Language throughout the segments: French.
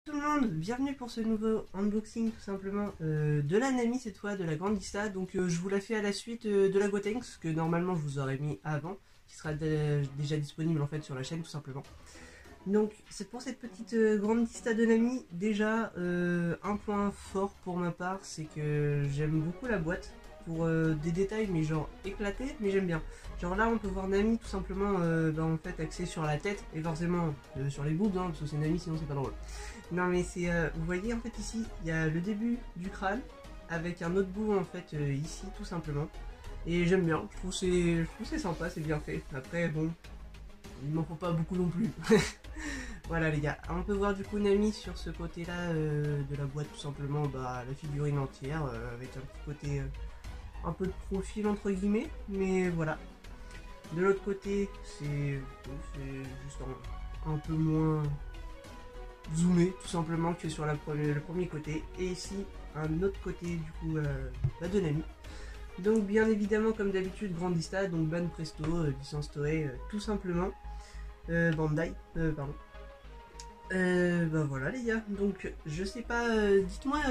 Tout le monde, bienvenue pour ce nouveau unboxing tout simplement de la Nami cette fois, de la Grandista. Donc je vous la fais à la suite de la Gotenks que normalement je vous aurais mis avant, qui sera déjà disponible en fait sur la chaîne tout simplement. Donc c'est pour cette petite Grandista de Nami. Déjà un point fort pour ma part, c'est que j'aime beaucoup la boîte pour des détails mais genre éclatés, mais j'aime bien. Genre là on peut voir Nami tout simplement en fait axé sur la tête et forcément sur les boobs parce que c'est Nami sinon c'est pas drôle. Non mais c'est, vous voyez en fait ici, il y a le début du crâne avec un autre bout en fait ici tout simplement. Et j'aime bien, je trouve c'est sympa, c'est bien fait. Après bon, il m'en faut pas beaucoup non plus. Voilà les gars, on peut voir du coup Nami sur ce côté là de la boîte tout simplement, la figurine entière avec un petit côté un peu de profil entre guillemets, mais voilà. De l'autre côté c'est juste un peu moins zoomé tout simplement que sur le premier côté, et ici un autre côté du coup de Nami. Donc bien évidemment comme d'habitude Grandista, donc Ban Presto, licence Toei tout simplement, Bandai pardon. Voilà les gars, donc je sais pas, dites-moi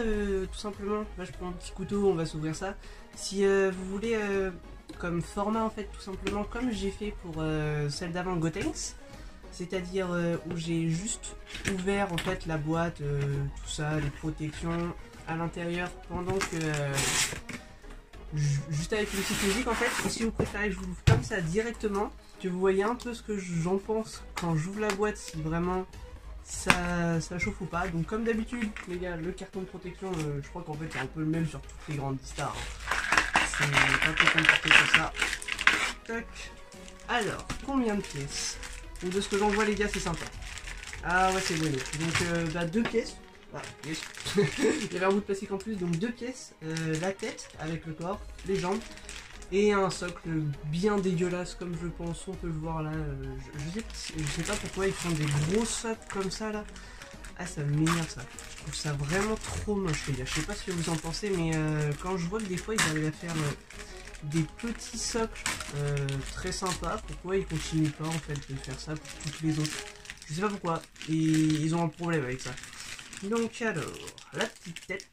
tout simplement, là je prends un petit couteau, on va s'ouvrir ça, si vous voulez comme format en fait tout simplement comme j'ai fait pour celle d'avant Gotenks, c'est-à-dire où j'ai juste ouvert en fait la boîte, tout ça, les protections à l'intérieur pendant que juste avec une petite musique en fait. Et si vous préférez que je vous l'ouvre comme ça directement, que vous voyez un peu ce que j'en pense quand j'ouvre la boîte, si vraiment ça chauffe ou pas. Donc comme d'habitude les gars, le carton de protection, je crois qu'en fait c'est un peu le même sur toutes les grandes stars, hein. C'est un peu compliqué que ça. Tac. Alors, combien de pièces? Donc de ce que j'en vois les gars, c'est sympa. Ah ouais, c'est donné. Donc 2 pièces. Ah, yes. Il y avait un bout de plastique en plus, donc 2 pièces. La tête avec le corps, les jambes. Et un socle bien dégueulasse comme je pense, on peut le voir là. Je sais pas pourquoi ils font des gros socles comme ça là. Ah, ça m'énerve ça. Je trouve ça vraiment trop moche les gars. Je sais pas ce que vous en pensez, mais quand je vois que des fois ils arrivent à faire des petits socles très sympas, pourquoi ils continuent pas en fait de faire ça pour toutes les autres? Je sais pas pourquoi, et ils ont un problème avec ça. Donc alors, la petite tête,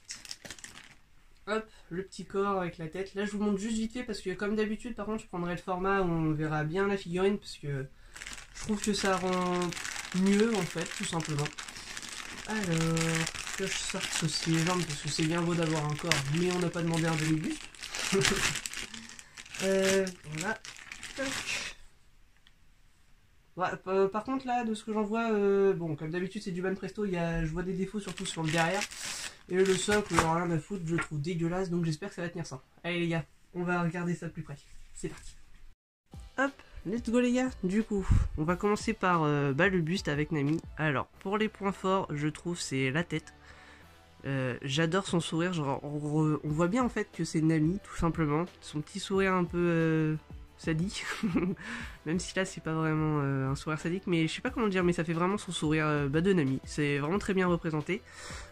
hop, le petit corps avec la tête. Là je vous montre juste vite fait parce que comme d'habitude par contre je prendrai le format où on verra bien la figurine parce que je trouve que ça rend mieux en fait tout simplement. Alors, que je sorte aussi les jambes parce que c'est bien beau d'avoir un corps mais on n'a pas demandé un demi-buste. Voilà. Ouais, par contre là, de ce que j'en vois, bon comme d'habitude c'est du Ban Presto, je vois des défauts surtout sur le derrière. Et le socle, rien à foutre, je le trouve dégueulasse, donc j'espère que ça va tenir ça. Allez les gars, on va regarder ça de plus près. C'est parti. Hop, let's go les gars. Du coup, on va commencer par le buste avec Nami. Alors, pour les points forts, je trouve c'est la tête. J'adore son sourire, genre on voit bien en fait que c'est Nami tout simplement, son petit sourire un peu sadique, même si là c'est pas vraiment un sourire sadique, mais je sais pas comment dire, mais ça fait vraiment son sourire de Nami, c'est vraiment très bien représenté.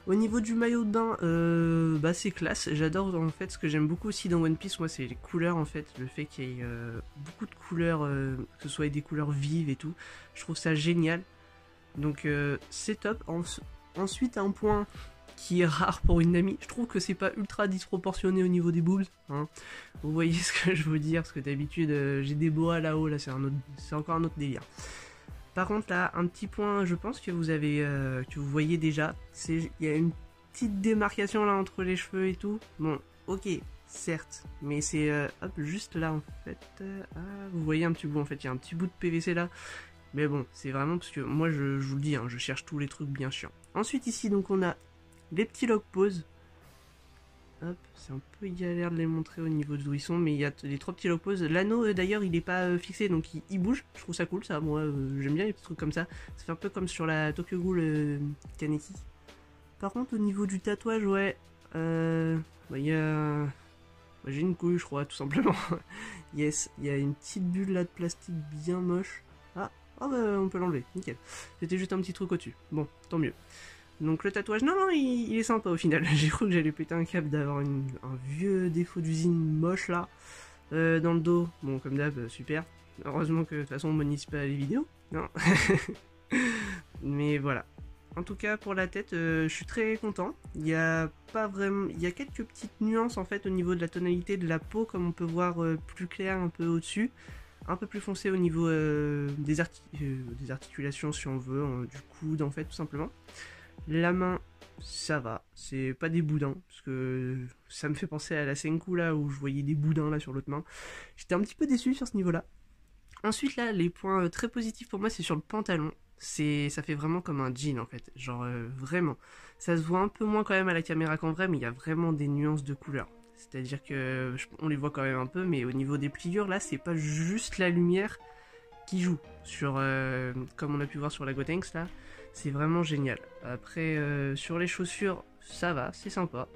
Au niveau du maillot de bain, c'est classe, j'adore en fait, ce que j'aime beaucoup aussi dans One Piece, moi c'est les couleurs en fait, le fait qu'il y ait beaucoup de couleurs, que ce soit des couleurs vives et tout, je trouve ça génial, donc c'est top. Ensuite un point qui est rare pour une Nami. Je trouve que c'est pas ultra disproportionné au niveau des boobs, hein. Vous voyez ce que je veux dire, parce que d'habitude j'ai des boas là-haut, là c'est encore un autre délire. Par contre là, un petit point, je pense que vous avez, que vous voyez déjà, il y a une petite démarcation là entre les cheveux et tout. Bon, ok, certes, mais c'est hop, juste là en fait. Vous voyez un petit bout en fait, il y a un petit bout de PVC là. Mais bon, c'est vraiment parce que moi je vous le dis, hein, je cherche tous les trucs bien chiants. Ensuite ici donc on a les petits lock pose. Hop, c'est un peu galère de les montrer au niveau d'où ils sont, mais il y a les 3 petits lock pose. L'anneau d'ailleurs il est pas fixé donc il bouge, je trouve ça cool ça, moi j'aime bien les petits trucs comme ça. Ça fait un peu comme sur la Tokyo Ghoul Kaneki. Par contre au niveau du tatouage, ouais, il y a... j'ai une couille je crois tout simplement. Yes, il y a une petite bulle là de plastique bien moche. On peut l'enlever, nickel. C'était juste un petit truc au-dessus, bon, tant mieux. Donc le tatouage, non, il est sympa au final. J'ai cru que j'allais péter un câble d'avoir un vieux défaut d'usine moche là. Dans le dos, bon comme d'hab, super. Heureusement que de toute façon on monétise pas les vidéos, non. Mais voilà. En tout cas pour la tête, je suis très content. Il y a pas vraiment, il y a quelques petites nuances en fait au niveau de la tonalité de la peau, comme on peut voir plus clair un peu au-dessus, un peu plus foncé au niveau des articulations si on veut, du coude en fait tout simplement. La main, ça va, c'est pas des boudins, parce que ça me fait penser à la Senku là où je voyais des boudins là sur l'autre main. J'étais un petit peu déçu sur ce niveau-là. Ensuite là, les points très positifs pour moi, c'est sur le pantalon. Ça fait vraiment comme un jean en fait, genre vraiment. Ça se voit un peu moins quand même à la caméra qu'en vrai, mais il y a vraiment des nuances de couleurs. C'est-à-dire que on les voit quand même un peu, mais au niveau des pliures là, c'est pas juste la lumière qui joue sur, comme on a pu voir sur la Gotenks là, c'est vraiment génial. Après sur les chaussures, ça va, c'est sympa.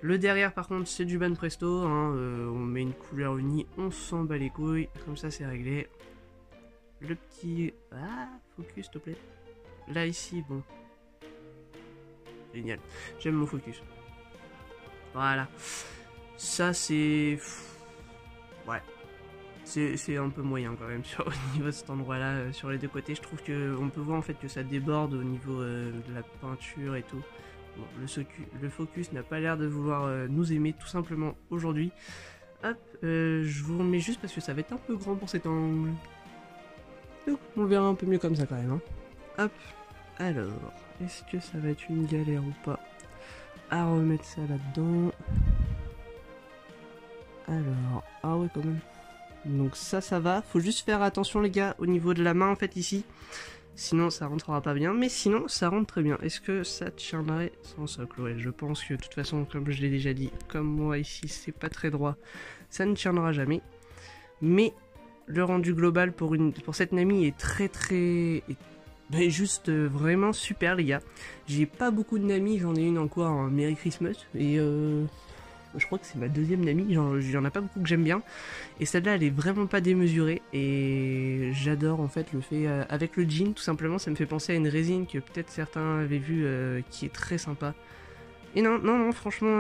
Le derrière par contre c'est du Banpresto, hein, on met une couleur unie, on s'en bat les couilles, comme ça c'est réglé. Le petit... Ah, focus s'il te plaît. Là ici, bon. Génial, j'aime mon focus. Voilà. Ça c'est... Ouais. C'est un peu moyen quand même sur, au niveau de cet endroit là, sur les deux côtés. Je trouve qu'on peut voir en fait que ça déborde au niveau de la peinture et tout. Bon, le focus n'a pas l'air de vouloir nous aimer tout simplement aujourd'hui. Hop, je vous remets juste parce que ça va être un peu grand pour cet angle. Donc on verra un peu mieux comme ça quand même. Hein. Hop, alors, est-ce que ça va être une galère ou pas à remettre ça là-dedans? Alors, ah ouais quand même. Donc ça va, faut juste faire attention les gars au niveau de la main en fait ici. Sinon ça rentrera pas bien, mais sinon ça rentre très bien. Est-ce que ça tiendrait sans socle? Ouais, je pense que de toute façon, comme je l'ai déjà dit, comme moi ici c'est pas très droit, ça ne tiendra jamais. Mais le rendu global pour cette Nami est est juste vraiment super les gars. J'ai pas beaucoup de Nami, j'en ai une encore en Merry Christmas et je crois que c'est ma deuxième Nami, j'en ai pas beaucoup que j'aime bien. Et celle-là, elle est vraiment pas démesurée. Et j'adore en fait le fait avec le jean, tout simplement, ça me fait penser à une résine que peut-être certains avaient vu qui est très sympa. Et non, franchement,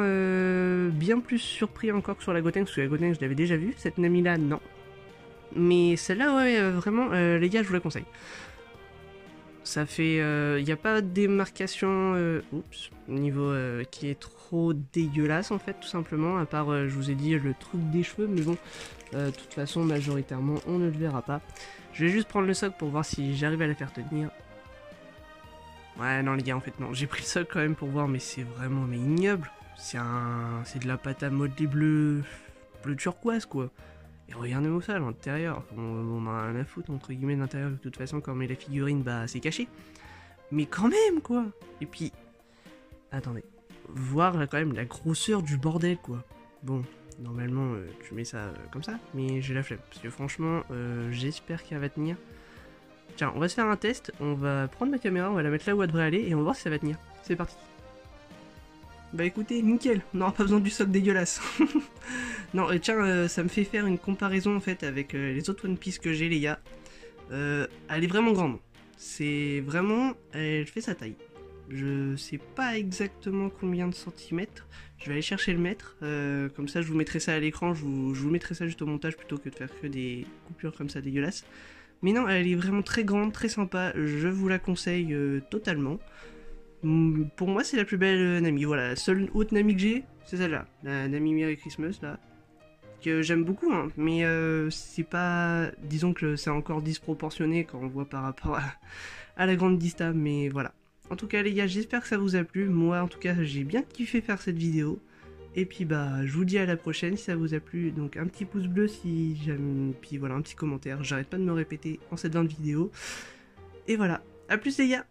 bien plus surpris encore que sur la Gotenks, parce que la Gotenks, je l'avais déjà vue. Cette Nami-là, non. Mais celle-là, ouais, vraiment, les gars, je vous la conseille. Ça fait... Il n'y a pas de démarcation au niveau qui est trop dégueulasse en fait tout simplement, à part je vous ai dit le truc des cheveux, mais bon, de toute façon majoritairement on ne le verra pas. Je vais juste prendre le socle pour voir si j'arrive à la faire tenir. Ouais non les gars en fait non, j'ai pris le socle quand même pour voir, mais c'est vraiment ignoble. C'est de la pâte à modeler bleu turquoise quoi. Et regardez-moi ça à l'intérieur, on a rien à foutre entre guillemets de l'intérieur, de toute façon quand on met la figurine bah c'est caché. Mais quand même quoi. Et puis, attendez, voir là quand même la grosseur du bordel quoi. Bon, normalement tu mets ça comme ça, mais j'ai la flemme, parce que franchement j'espère qu'elle va tenir. Tiens, on va se faire un test, on va prendre ma caméra, on va la mettre là où elle devrait aller, et on va voir si ça va tenir. C'est parti. Bah écoutez, nickel, on n'aura pas besoin du socle dégueulasse. Non, tiens, ça me fait faire une comparaison en fait avec les autres One Piece que j'ai les gars. Elle est vraiment grande. C'est vraiment... Elle fait sa taille. Je sais pas exactement combien de centimètres. Je vais aller chercher le mètre. Comme ça je vous mettrai ça à l'écran. Je vous mettrai ça juste au montage plutôt que de faire que des coupures comme ça dégueulasses. Mais non, elle est vraiment très grande, très sympa. Je vous la conseille totalement. Pour moi c'est la plus belle Nami. Voilà, la seule haute Nami que j'ai, c'est celle-là. La Nami Merry Christmas là. Que j'aime beaucoup, hein, mais c'est pas... Disons que c'est encore disproportionné quand on voit par rapport à la grande Dista, mais voilà. En tout cas les gars, j'espère que ça vous a plu. Moi en tout cas j'ai bien kiffé faire cette vidéo. Et puis bah je vous dis à la prochaine si ça vous a plu. Donc un petit pouce bleu si j'aime. Puis voilà, un petit commentaire. J'arrête pas de me répéter en cette fin de vidéo. Et voilà, à plus les gars.